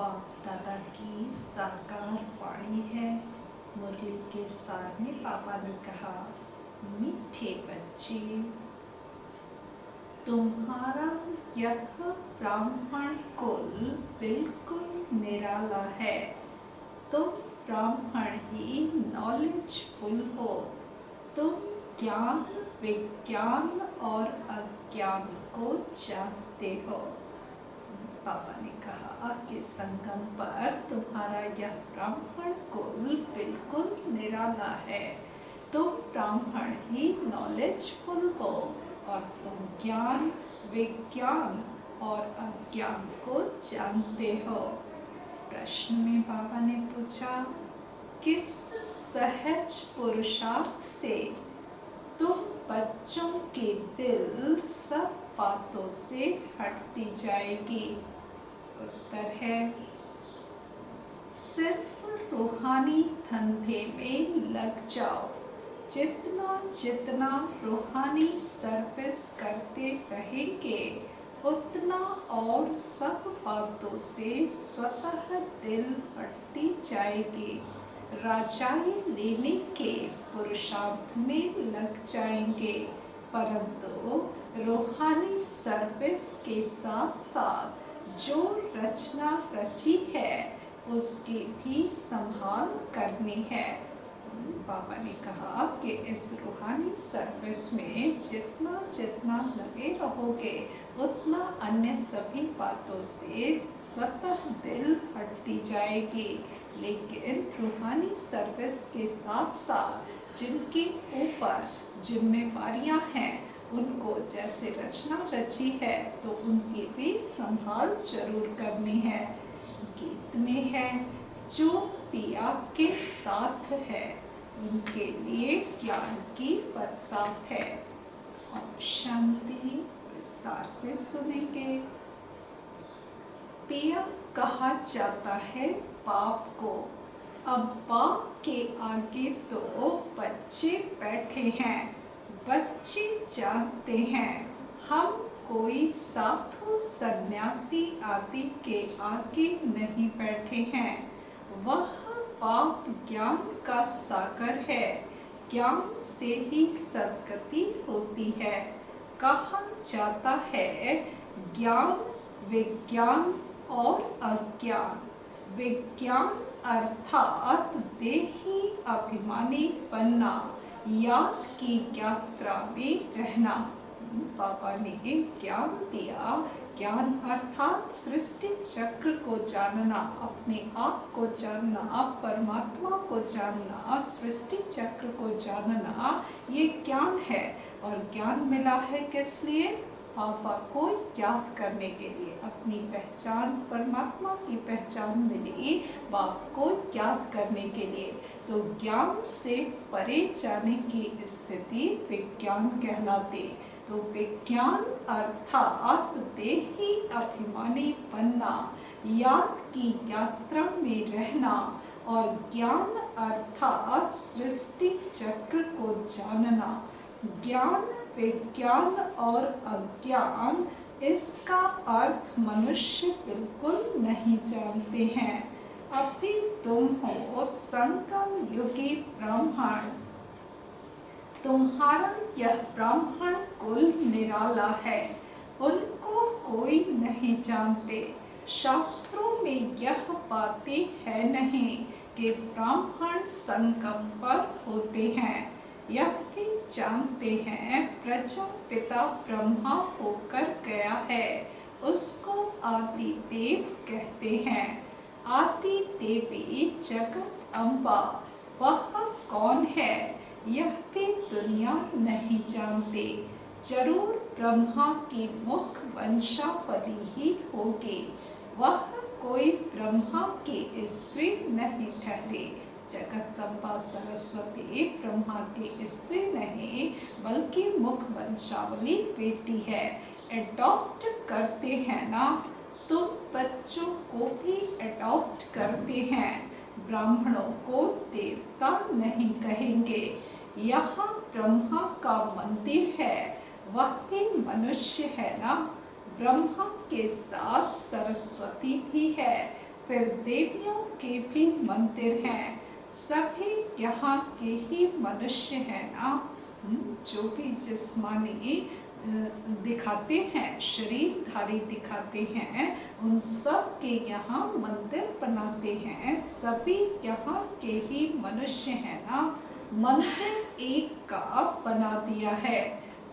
बाप दादा की साकार वाणी है। मुरली के सार में पापा ने कहा, मीठे बच्चे, तुम्हारा यह ब्राह्मण कुल बिल्कुल निराला है। तुम ब्राह्मण ही नॉलेजफुल हो। तुम ज्ञान, विज्ञान और अज्ञान को जानते हो। पापा ने कहा कि संगम पर तुम्हारा यह ब्राह्मण कुल बिल्कुल निराला है। तुम ब्राह्मण ही नॉलेजफुल हो और तुम ज्ञान, विज्ञान और अज्ञान को जानते हो। प्रश्न में बाबा ने पूछा, किस सहज पुरुषार्थ से तुम बच्चों के दिल सब बातों से हटती जाएगी? उत्तर है, सिर्फ रूहानी धंधे में लग जाओ। जितना जितना रूहानी सर्विस करते रहेंगे उतना और सब बातों से स्वतः दिल हटती जाएगी। राजाई लेने के पुरुषार्थ में लग जाएंगे, परंतु रूहानी सर्विस के साथ साथ जो रचना रची है उसकी भी संभाल करनी है। बाबा ने कहा कि इस रूहानी सर्विस में जितना जितना लगे रहोगे उतना अन्य सभी बातों से स्वतः दिल हटती जाएगी। लेकिन रूहानी सर्विस के साथ साथ जिनके ऊपर जिम्मेवारियां हैं उनको जैसे रचना रची है तो उनकी भी संभाल जरूर करनी है। गीत में है, जो पिया के साथ है उनके लिए ज्ञान की बरसात है। और शांति विस्तार से सुनेंगे। पिया कहा जाता है बाप को। अब बाप के आगे तो बच्चे बैठे हैं। बच्चे जानते हैं हम कोई साधु सन्यासी आदि के आगे नहीं बैठे हैं। वह बाप ज्ञान का सागर है। ज्ञान से ही सद्गति होती है। कहा जाता है ज्ञान, विज्ञान और अज्ञान। विज्ञान अर्थात देही अभिमानी बनना, याद की यात्रा में रहना। बाबा ने ज्ञान दिया। ज्ञान अर्थात सृष्टि चक्र को जानना, अपने आप को जानना, परमात्मा को जानना, सृष्टि चक्र को जानना, ये ज्ञान है। और ज्ञान मिला है किस लिए? पापा को याद करने के लिए। अपनी पहचान, परमात्मा की पहचान मिली बाप को याद करने के लिए। तो ज्ञान से परे जाने की स्थिति विज्ञान कहलाती। तो विज्ञान अर्थात देही अभिमानी बनना, याद की यात्रा में रहना, और ज्ञान अर्थात सृष्टि चक्र को जानना। ज्ञान, विज्ञान और अज्ञान, इसका अर्थ मनुष्य बिल्कुल नहीं जानते हैं। अभी तुम हो संगम युगी ब्राह्मण। तुम्हारा यह ब्राह्मण कुल निराला है। उनको कोई नहीं जानते। शास्त्रों में यह बातें है नहीं कि ब्राह्मण संगम पर होते हैं। यह भी जानते हैं प्रजापिता ब्रह्मा होकर गया है, उसको आदि देव कहते हैं। आदि देवी जगत अम्बा, वह कौन है यह भी दुनिया नहीं जानती। जरूर ब्रह्मा की मुख वंशावली ही होगी। वह कोई ब्रह्मा की स्त्री नहीं ठहरी। जगदम्बा सरस्वती ब्रह्मा की स्त्री नहीं बल्कि मुख वंशावली बेटी है। एडॉप्ट करते हैं ना, तुम बच्चों को भी एडॉप्ट करते हैं। ब्राह्मणों को देवता नहीं कहेंगे। यहाँ ब्रह्मा का मंदिर है, वह भी मनुष्य है ना। ब्रह्मा के साथ सरस्वती भी है, फिर देवियों के भी मंदिर हैं, सभी यहाँ के ही मनुष्य हैं ना। जो भी जिस्मानी दिखाते हैं, शरीरधारी दिखाते हैं, उन सब के यहाँ मंदिर बनाते हैं, सभी यहाँ के ही मनुष्य हैं ना। मंदिर एक का बना दिया है,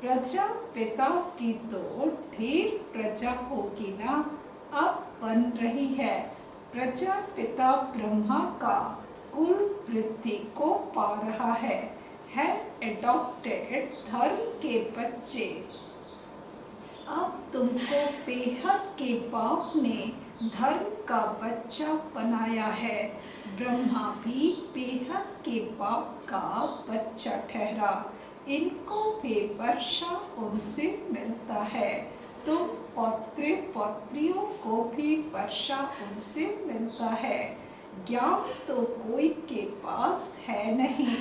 प्रजा पिता की तो ढेर प्रजा होगी ना, अब बन रही है। प्रजा पिता ब्रह्मा का कुल वृद्धि को पा रहा है एडॉप्टेड धर्म के बच्चे। अब तुमको बेहद के बाप ने धर्म का बच्चा बनाया है, ब्रह्मा भी बेहद के बाप का बच्चा ठहरा, इनको भी वर्षा उनसे मिलता है, तो पौत्र पौत्रियों को भी वर्षा उनसे मिलता है। ज्ञान तो कोई के पास है नहीं,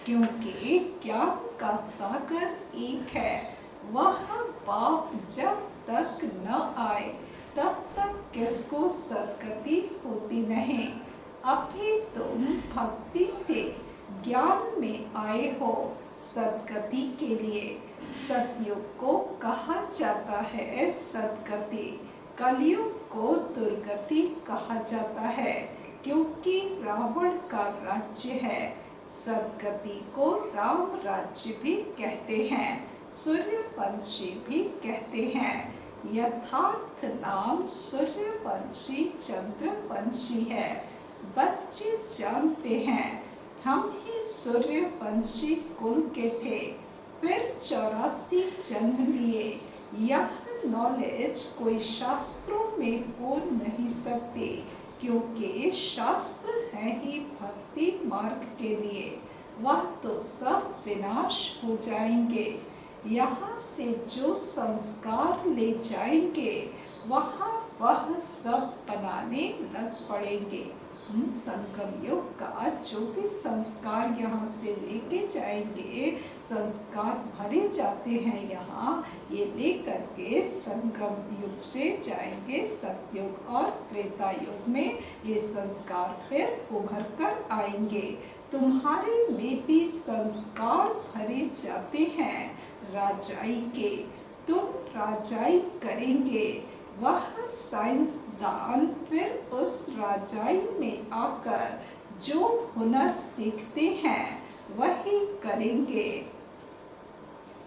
क्योंकि ज्ञान का सागर एक है, वह बाप जब तक न आए तब तक किसको सद्गति होती नहीं। अभी तुम भक्ति से ज्ञान में आए हो सद्गति के लिए। सतयुग को कहा जाता है सद्गति, कलयुग को दुर्गति कहा जाता है, क्योंकि रावण का राज्य है। सद्गति को राम राज्य भी कहते हैं, सूर्यवंशी भी कहते हैं। यथार्थ नाम सूर्यवंशी चंद्रवंशी है। बच्चे जानते हैं हम ही सूर्यवंशी कुल के थे, फिर 84 जन्म लिए। यह नॉलेज कोई शास्त्रों में हो नहीं सकती, क्योंकि शास्त्र है ही भक्ति मार्ग के लिए, वह तो सब विनाश हो जाएंगे। यहाँ से जो संस्कार ले जाएंगे वहाँ वह सब बनाने लग पड़ेंगे। संगम युग का जो भी संस्कार यहाँ से लेके जाएंगे, संस्कार भरे जाते हैं यहाँ, ये लेकर के संगम युग से जाएंगे सतयुग और त्रेता युग में, ये संस्कार फिर उभर कर आएंगे। तुम्हारे में भी संस्कार भरे जाते हैं राजाई के, तुम राजाई करेंगे। वह साइंसदान फिर उस राजाई में आकर जो हुनर सीखते हैं वही करेंगे।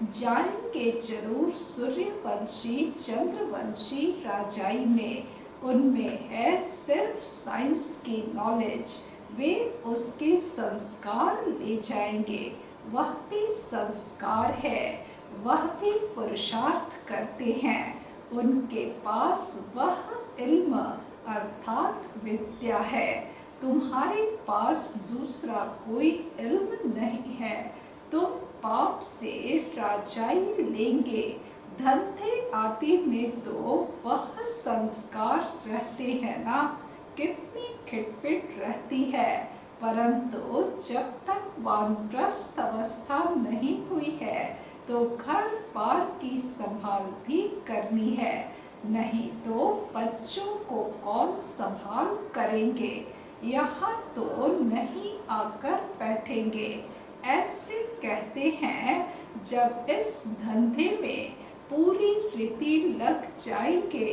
जाएंगे जरूर सूर्यवंशी चंद्रवंशी राजाई में, उनमें है सिर्फ साइंस की नॉलेज, वे उसके संस्कार ले जाएंगे। वह भी संस्कार है, वह भी पुरुषार्थ करते हैं, उनके पास वह इल्म अर्थात विद्या है। तुम्हारे पास दूसरा कोई इल्म नहीं है। तुम पाप से राजाई लेंगे, धंधे आदि में तो वह संस्कार रहते हैं ना, कितनी खिटपिट रहती है, परंतु जब तक वानप्रस्थ अवस्था नहीं हुई है तो घर बार की संभाल भी करनी है, नहीं तो बच्चों को कौन संभाल करेंगे, यहाँ तो नहीं आकर बैठेंगे। ऐसे कहते हैं जब इस धंधे में पूरी रीति लग जाएंगे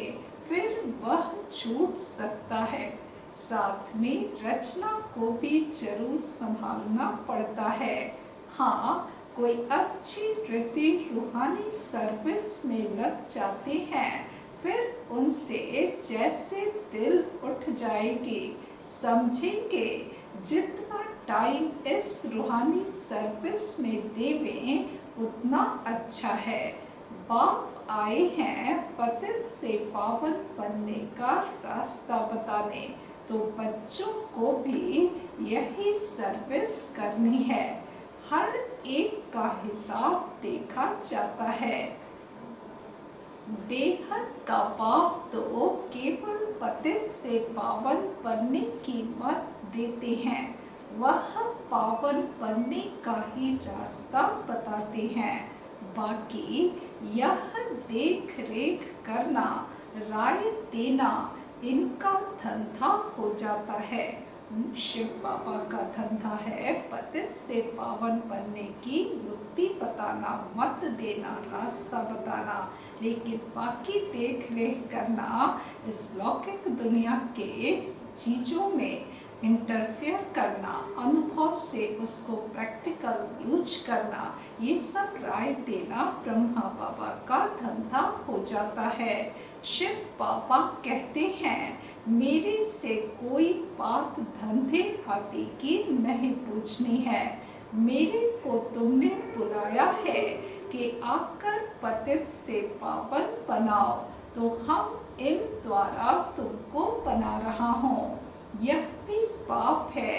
फिर वह छूट सकता है। साथ में रचना को भी जरूर संभालना पड़ता है। हाँ, कोई अच्छी रीति रूहानी सर्विस में लग जाते हैं, फिर उनसे जैसे दिल उठ जाएगी, समझेंगे जितना टाइम इस रूहानी सर्विस में देवें उतना अच्छा है। बाप आए हैं पतित से पावन बनने का रास्ता बताने, तो बच्चों को भी यही सर्विस करनी है। हर एक का हिसाब देखा जाता है। बेहद का बाप तो केवल पतित से पावन बनने की मत देते हैं, वह पावन बनने का ही रास्ता बताते हैं। बाकी यह देख रेख करना, राय देना, इनका धंधा हो जाता है। शिव बाबा का धंधा है पतित से पावन बनने की युक्ति बताना, मत देना, रास्ता बताना, लेकिन बाकी देख रेख करना, इस लौकिक दुनिया के चीज़ों में इंटरफेयर करना, अनुभव से उसको प्रैक्टिकल यूज करना, ये सब राय देना ब्रह्मा बाबा का धंधा हो जाता है। शिव बाबा कहते हैं, मेरे से कोई बात धंधे आदि की नहीं पूछनी है। मेरे को तुमने बुलाया है कि आकर पतित से पावन बनाओ, तो हम इन द्वारा तुमको बना रहा हूँ। यह भी पाप है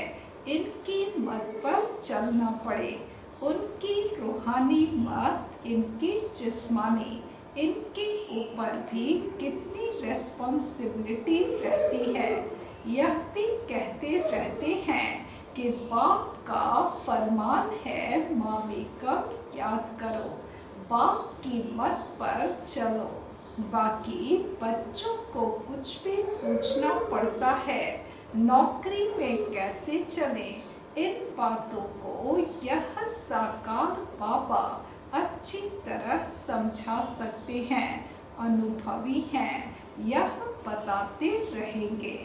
इनकी मत पर चलना पड़े। उनकी रूहानी मत, इनकी जिस्मानी, इनके ऊपर भी कितनी रेस्पॉन्सिबिलिटी रहती है। यह भी कहते रहते हैं कि बाप का फरमान है, मामेकम याद करो, बाप की मत पर चलो। बाकी बच्चों को कुछ भी पूछना पड़ता है, नौकरी में कैसे चले, इन बातों को यह साकार बाबा अच्छी तरह समझा सकते हैं, अनुभवी हैं, यह बताते रहेंगे।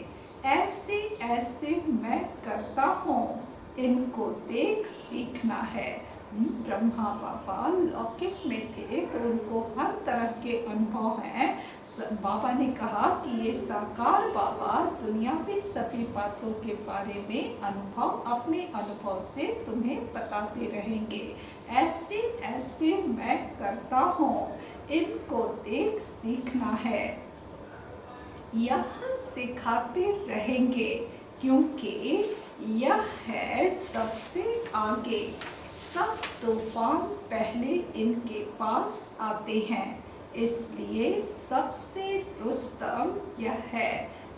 ऐसे ऐसे मैं करता हूँ, इनको देख सीखना है। ब्रह्मा बाबा लौकिक में थे तो उनको हर तरह के अनुभव हैं। बाबा ने कहा कि ये साकार बाबा दुनियावी सभी बातों के बारे में अनुभव, अपने अनुभव से तुम्हें बताते रहेंगे। ऐसे ऐसे मैं करता हूँ, इनको देख सीखना है, यह सिखाते रहेंगे, क्योंकि यह है सबसे आगे। सब तूफान पहले इनके पास आते हैं, इसलिए सबसे रुस्तम यह है।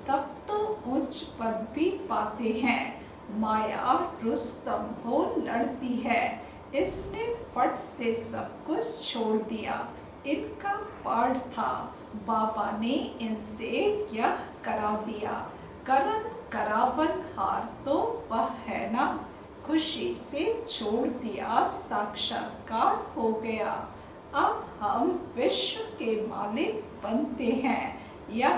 तब तो उच्च पद भी पाते हैं। माया रुस्तम हो लड़ती है, इसने फट से सब कुछ छोड़ दिया। इनका पाठ था, बाबा ने इनसे यह करा दिया। करन करावन हार तो वह है ना, खुशी से छोड़ दिया, साक्षात्कार हो गया। अब हम विश्व के मालिक बनते हैं। यह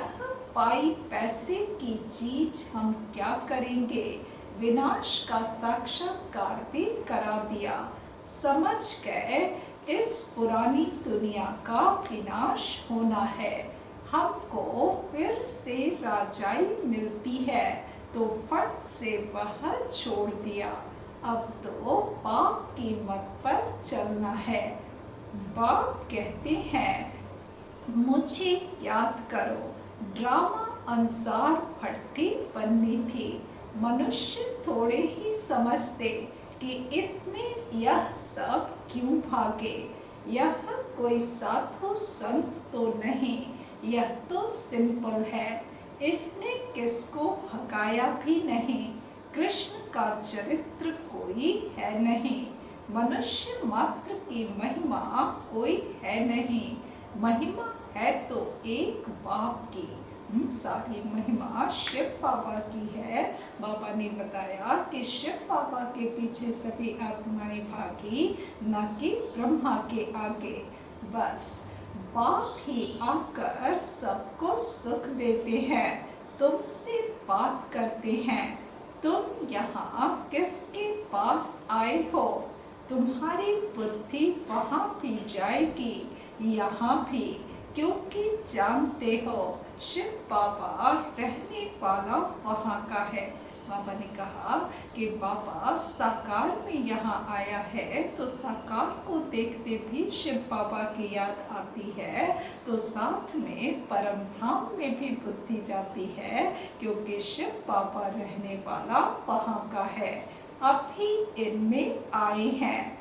पाई पैसे की चीज हम क्या करेंगे, विनाश का साक्षात्कार भी करा दिया। समझ गए इस पुरानी दुनिया का विनाश होना है, हमको फिर से राजाई मिलती है, तो फट से वह छोड़ दिया। अब तो बाप की मत पर चलना है। बाप कहते हैं, मुझे याद करो, ड्रामा अनुसार भट्टी बननी थी। मनुष्य थोड़े ही समझते कि इतने यह सब क्यों भागे। यह कोई साधु संत तो नहीं, यह तो सिंपल है। इसने किसको भगाया भी नहीं। कृष्ण का चरित्र कोई है नहीं, मनुष्य मात्र की महिमा कोई है नहीं। महिमा है तो एक बाप की, सारी महिमा शिव बाबा की है। बाबा ने बताया कि शिव बाबा के पीछे सभी आत्माएं भागी, न कि ब्रह्मा के आगे। बस बाप ही आकर सबको सुख देते हैं, तुमसे बात करते हैं। तुम यहाँ किसके पास आए हो, तुम्हारी बुद्धि वहाँ भी जाएगी, यहाँ भी, क्योंकि जानते हो शिव बाबा रहने वाला वहाँ का है। बाबा ने कहा कि बाबा साकार में यहाँ आया है, तो साकार को देखते भी शिव बाबा की याद आती है, तो साथ में परम धाम में भी बुद्धि जाती है, क्योंकि शिव बाबा रहने वाला वहाँ का है। अभी इनमें आए हैं।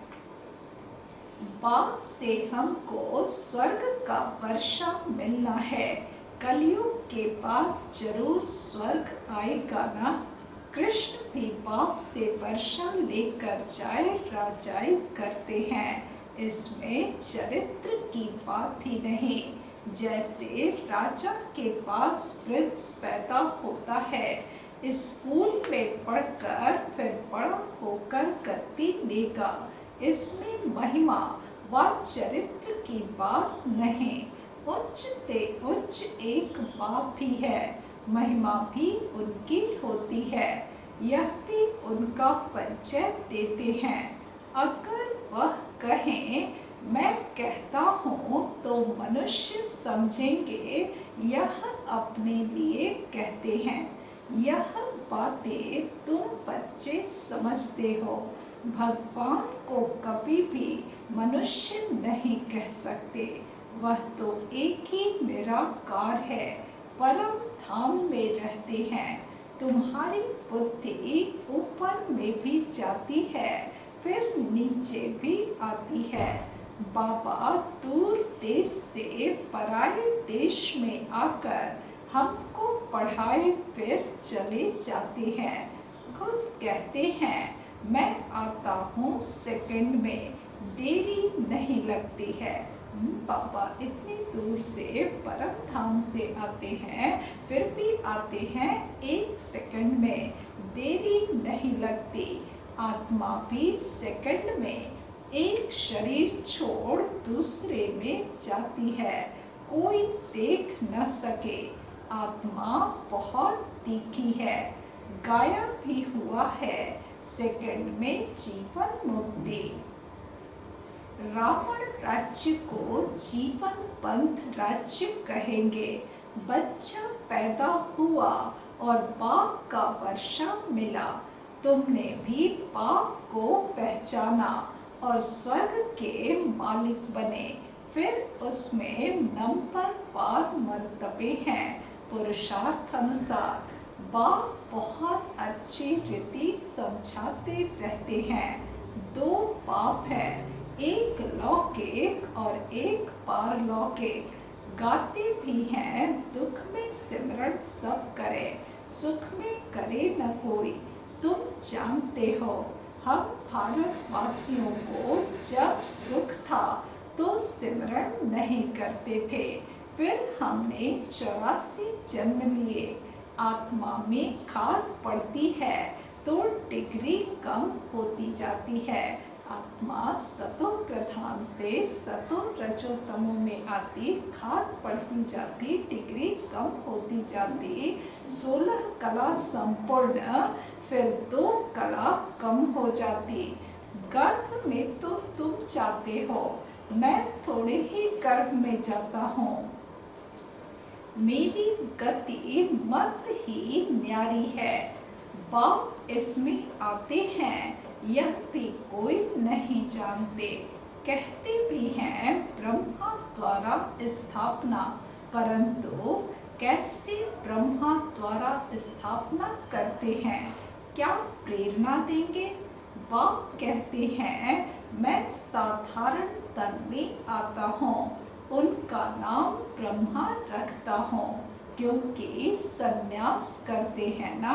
बाप से हमको स्वर्ग का वर्षा मिलना है। कलयुग के बाद जरूर स्वर्ग आएगा ना। कृष्ण भी बाप से वर्षा लेकर जाए राजाई करते हैं, इसमें चरित्र की बात ही नहीं। जैसे राजा के पास प्रिंस पैदा होता है, स्कूल में पढ़कर फिर बड़ा होकर गद्दी लेगा। इसमें महिमा व चरित्र की बात नहीं, उच्च ते उच्च एक बाप भी है, महिमा भी उनकी होती है, यह भी उनका परिचय देते हैं। अगर वह कहें मैं कहता हूँ तो मनुष्य समझेंगे यह अपने लिए कहते हैं। यह बातें तुम बच्चे समझते हो, भगवान को कभी भी मनुष्य नहीं कह सकते, वह तो एक ही निराकार है, परम धाम में रहते हैं। तुम्हारी बुद्धि ऊपर में भी जाती है, फिर नीचे भी आती है। बाबा दूर देश से पराये देश में आकर हमको पढ़ाए फिर चले जाते हैं। खुद कहते हैं मैं आता हूँ सेकंड में, देरी नहीं लगती है। बाबा इतनी दूर से परम धाम से आते हैं, फिर भी आते हैं 1 सेकंड में, देरी नहीं लगती। आत्मा भी सेकंड में एक शरीर छोड़ दूसरे में जाती है, कोई देख न सके। आत्मा बहुत तीखी है, गाया भी हुआ है सेकंड में जीवन मुक्ति। रावण राज्य को जीवन बंद राज्य कहेंगे। बच्चा पैदा हुआ और बाप का वर्षा मिला, तुमने भी बाप को पहचाना और स्वर्ग के मालिक बने। फिर उसमें नंबर पार मर्तबे हैं पुरुषार्थ अनुसार। बाप बहुत अच्छी रीति समझाते रहते हैं। 2 बाप हैं, एक लौकिक और एक पारलौकिक। गाते भी हैं दुख में सिमरन सब करे, सुख में करे न कोई। तुम जानते हो हम भारतवासियों को जब सुख था तो सिमरन नहीं करते थे, फिर हमने 84 जन्म लिए। आत्मा में खाद पड़ती है तो डिग्री कम होती जाती है। आत्मा सतो प्रधान से सतो रजो तमो में आती, खाद पड़ती जाती, डिग्री कम होती जाती। 16 कला संपूर्ण, फिर 2 कला कम हो जाती। गर्भ में तो तुम जाते हो, मैं थोड़े ही गर्भ में जाता हूँ। मेरी गति मत ही न्यारी है। बाप इसमें आते हैं, यह भी कोई नहीं जानते। कहते भी हैं ब्रह्मा द्वारा स्थापना, परंतु कैसे ब्रह्मा द्वारा स्थापना करते हैं, क्या प्रेरणा देंगे? बाप कहते हैं मैं साधारण तन में आता हूँ, उनका नाम ब्रह्मा रखता हूँ, क्योंकि संन्यास करते हैं ना।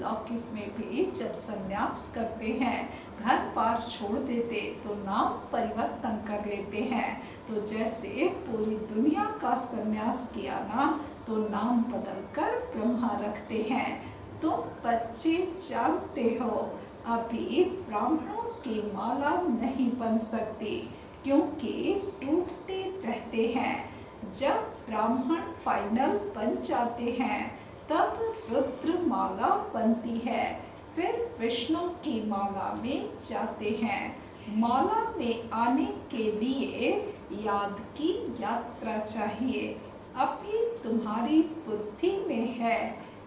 लौकिक में भी जब संन्यास करते हैं, घर बार छोड़ देते तो नाम परिवर्तन कर लेते हैं। तो जैसे पूरी दुनिया का संन्यास किया ना, तो नाम बदलकर ब्रह्मा रखते हैं। तुम बच्चे जानते हो अभी ब्राह्मणों की माला नहीं बन सकती, क्योंकि टूटते रहते हैं। जब ब्राह्मण फाइनल बन जाते हैं तब रुद्र माला बनती है, फिर विष्णु की माला में जाते हैं। माला में आने के लिए याद की यात्रा चाहिए। अभी तुम्हारी बुद्धि में है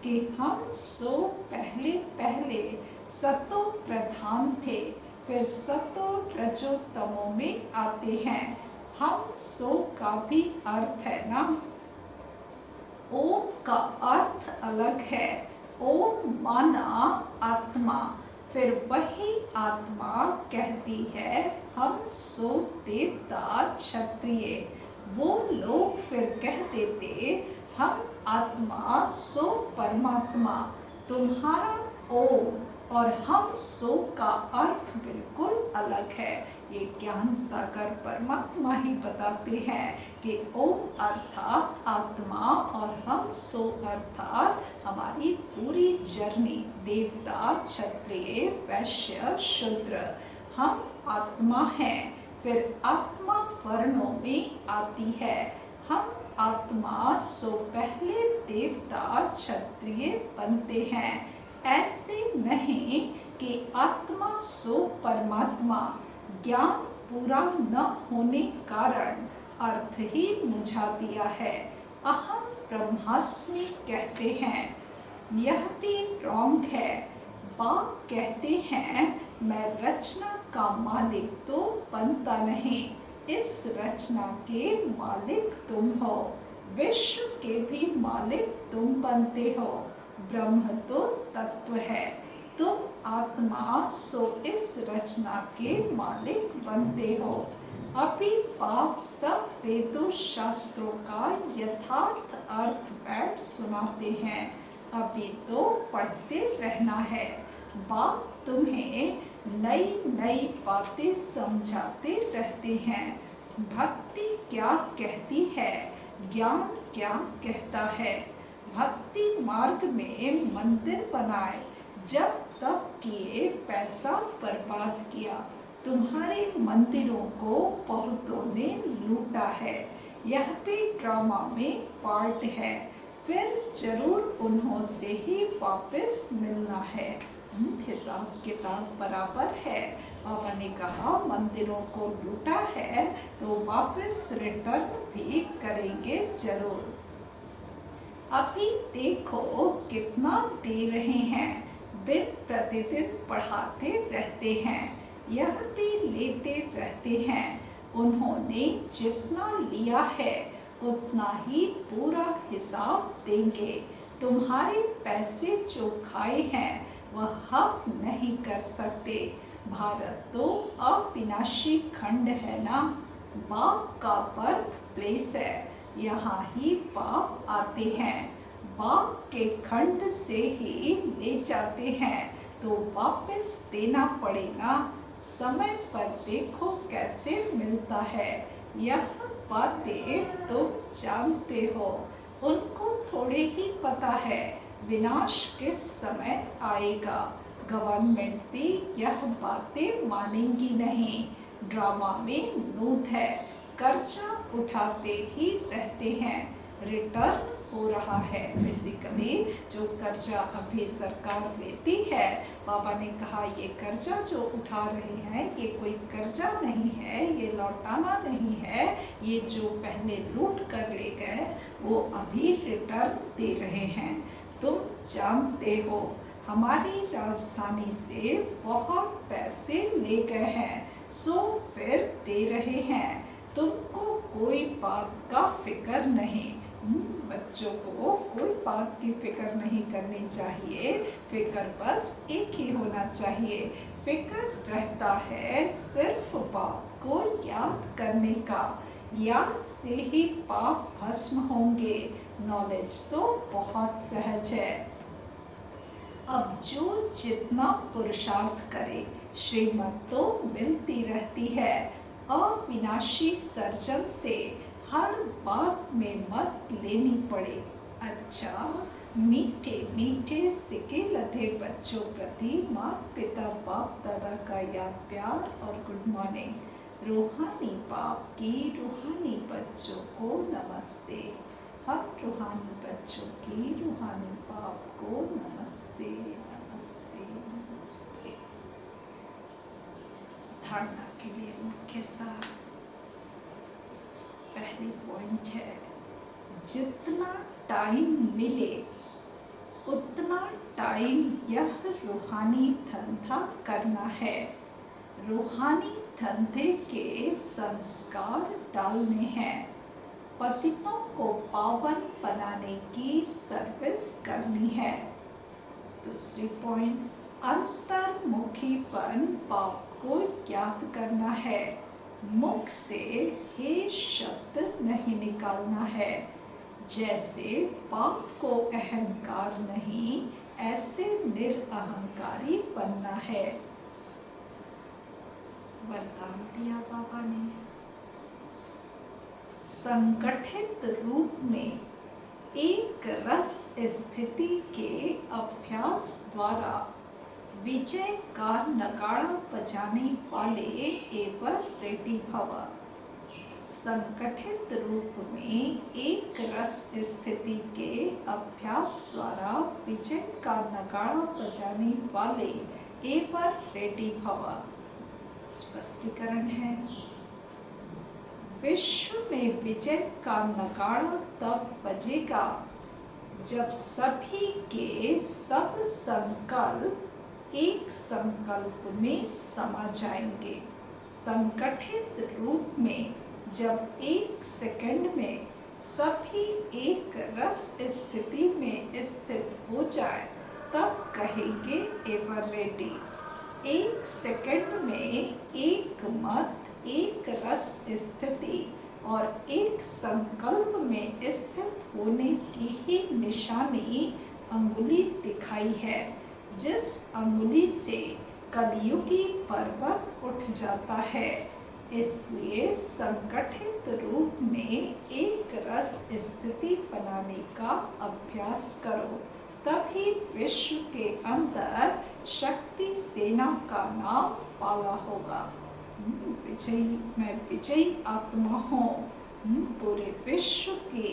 कि हम सो पहले पहले सतो प्रधान थे, फिर सतो रजो तमो में आते हैं। हम सो का भी अर्थ है ना। ओम का अर्थ अलग है। ओम माना आत्मा, फिर वही आत्मा कहती है हम सो देवता क्षत्रिय। वो लोग फिर कह देते हम आत्मा सो परमात्मा। तुम्हारा ओम और हम सो का अर्थ बिल्कुल अलग है। ये ज्ञान सागर परमात्मा ही बताते हैं कि ओम अर्थात आत्मा और हम सो अर्थात हमारी पूरी जर्नी, देवता, क्षत्रिय, वैश्य, शूद्र, हम आत्मा हैं। फिर आत्मा वर्णों में आती है। हम आत्मा सो पहले देवता क्षत्रिय बनते हैं। ऐसे नहीं कि आत्मा सो परमात्मा। ज्ञान पूरा न होने कारण अर्थ ही मुझा दिया है। अहम ब्रह्मास्मि कहते हैं, यह भी रॉन्ग है। बाप कहते हैं मैं रचना का मालिक तो बनता नहीं, इस रचना के मालिक तुम हो। विश्व के भी मालिक तुम बनते हो। ब्रह्म तो तत्व है, तुम आत्मा सो इस रचना के मालिक बनते हो। अभी बाप सब वेदों शास्त्रों का यथार्थ अर्थ बैठ सुनाते हैं। अभी तो पढ़ते रहना है। बाप तुम्हें नई नई बातें समझाते रहते हैं। भक्ति क्या कहती है, ज्ञान क्या कहता है। भक्ति मार्ग में मंदिर बनाए, जब तब किए पैसा बर्बाद किया। तुम्हारे मंदिरों को बहुतों ने लूटा है। यह भी ड्रामा में पार्ट है, फिर जरूर उन्हों से ही वापस मिलना है। हिसाब किताब बराबर है। बाबा ने कहा मंदिरों को लूटा है तो वापस रिटर्न भी करेंगे जरूर। अभी देखो कितना दे रहे हैं, दिन प्रतिदिन पढ़ाते रहते हैं, यह भी लेते रहते हैं। उन्होंने जितना लिया है उतना ही पूरा हिसाब देंगे। तुम्हारे पैसे जो खाए हैं वह हम नहीं कर सकते। भारत तो अविनाशी खंड है ना, बाप का बर्थ प्लेस है, यहाँ ही बाप आते हैं। बाप के खंड से ही ले जाते हैं तो वापस देना पड़ेगा। समय पर देखो कैसे मिलता है। यह बातें तुम जानते हो, उनको थोड़े ही पता है विनाश किस समय आएगा। गवर्नमेंट भी यह बातें मानेंगी नहीं। ड्रामा में नूत है, कर्जा उठाते ही रहते हैं, रिटर्न हो रहा है। बेसिकली जो कर्जा अभी सरकार लेती है, बाबा ने कहा ये कर्जा जो उठा रहे हैं ये कोई कर्जा नहीं है, ये लौटाना नहीं है, ये जो पहले लूट कर ले गए वो अभी रिटर्न दे रहे हैं। तुम जानते हो हमारी राजधानी से बहुत पैसे ले गए हैं, सो फिर दे रहे हैं। तुमको कोई बात का फिक्र नहीं। बच्चों को कोई बात की फिक्र नहीं करनी चाहिए, फिक्र बस एक ही होना चाहिए। फिक्र रहता है सिर्फ पाप को याद करने का, याद से ही पाप भस्म होंगे। नॉलेज तो बहुत सहज है। अब जो जितना पुरुषार्थ करे श्रीमत तो मिलती रहती है। अविनाशी सर्जन से हर बात में मत लेनी पड़े। अच्छा, मीठे मीठे सिके लधे बच्चों प्रति माता पिता बाप दादा का याद प्यार और गुड मॉर्निंग। रूहानी बाप की रूहानी बच्चों को नमस्ते। हम रूहानी बच्चों की रूहानी बाप को नमस्ते नमस्ते नमस्ते। धारणा के लिए मुख्य सार, पहली पॉइंट है जितना टाइम मिले उतना टाइम यह रूहानी धंधा करना है। रूहानी धंधे के संस्कार डालने हैं। पतितों को पावन बनाने की सर्विस करनी है। दूसरी पॉइंट, अंतर्मुखीपन पाप को याद करना है। मुख से हे शब्द नहीं निकालना है। जैसे पाप को अहंकार नहीं, ऐसे निरअहंकारी बनना है। वरदान दिया बाबा ने। संगठित रूप में एक रस स्थिति के अभ्यास द्वारा विजय का नगाड़ा बजाने वाले एवर रेडी भव। संगठित रूप में एक रस स्थिति के अभ्यास द्वारा विजय का नगाड़ा बजाने वाले एवर रेडी भव। स्पष्टीकरण है, विश्व में विजय का नगाड़ा तब बजेगा जब सभी के सब संकल्प एक संकल्प में समा जाएंगे। संगठित रूप में जब एक सेकंड में सभी एक रस स्थिति में स्थित हो जाए तब कहेंगे एवर रेडी। एक सेकंड में एक मत, एक रस स्थिति और एक संकल्प में स्थित होने की ही निशानी अंगुली दिखाई है, जिस अंगुली से कलियुगी पर्वत उठ जाता है। इसलिए संगठित रूप में एक रस स्थिति बनाने का अभ्यास करो, तभी विश्व के अंदर शक्ति सेना का नाम पाला होगा। विजयी, मैं विजयी आत्मा हूँ। पूरे विश्व के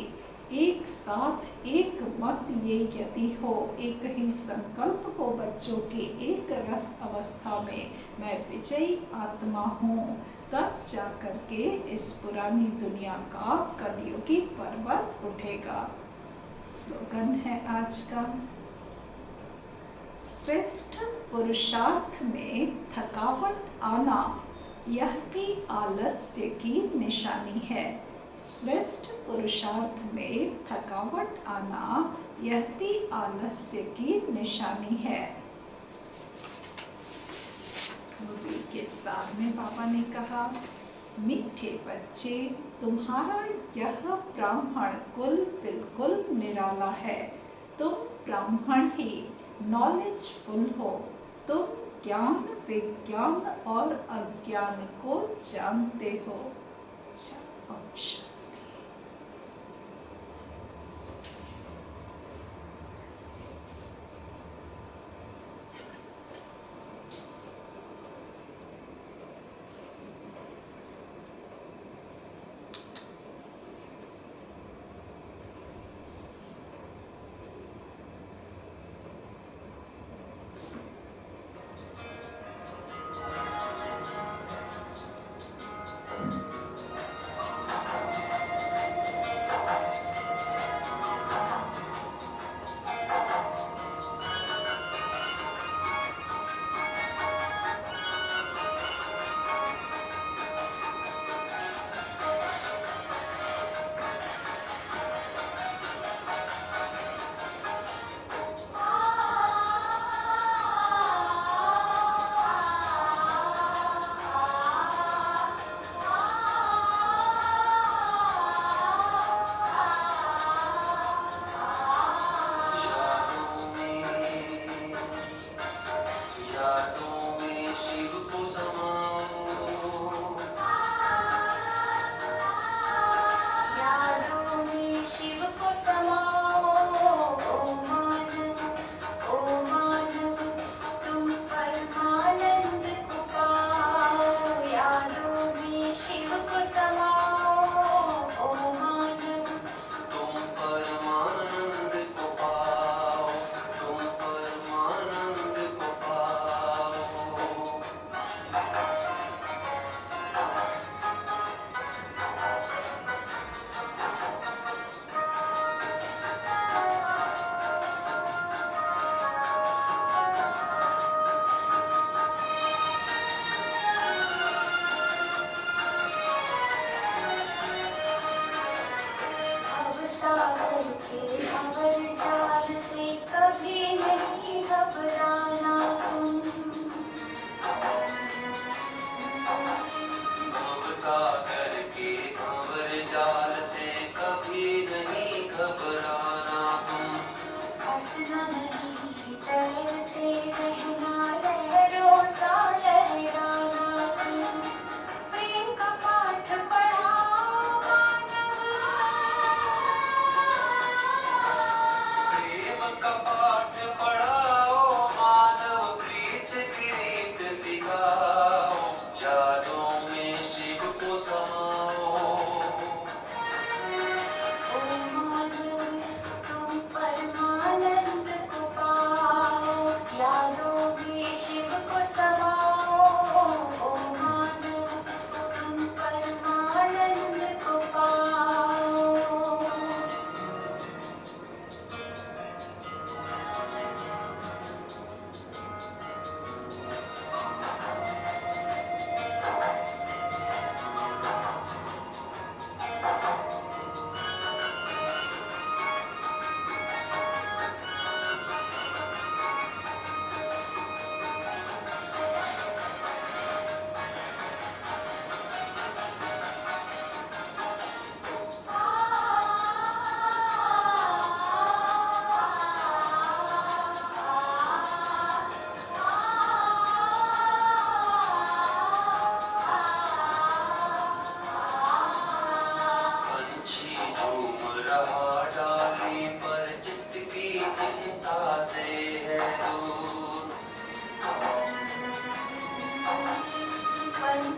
एक साथ एक मत ये यदि हो, एक ही संकल्प हो बच्चों के एक रस अवस्था में, मैं विजयी आत्मा हूँ, तब जाकर के इस पुरानी दुनिया का कलियुगी पर्वत उठेगा। स्लोगन है आज का, श्रेष्ठ पुरुषार्थ में थकावट आना यह भी आलस्य की निशानी है। श्रेष्ठ पुरुषार्थ में थकावट आना यह भी आलस्य की निशानी है। मूवी के सामने बाबा ने कहा, मीठे बच्चे, तुम्हारा यह ब्राह्मण कुल बिल्कुल निराला है। तुम ब्राह्मण ही नॉलेजफुल हो। तुम ज्ञान, विज्ञान और अज्ञान को जानते हो।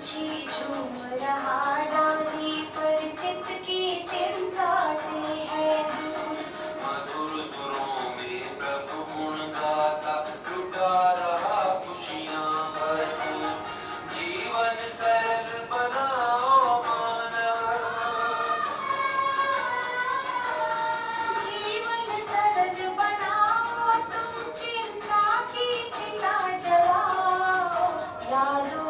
पंछी झूम रहा डाली पर, चित्त की चिंता से है दूर। मधुर सुरों में प्रभु गुण गाता, लुटा रहा खुशियाँ भरपूर। जीवन सरल बनाओ मानव, जीवन सरल बनाओ, तुम चिंता की चिता जलाओ। यादों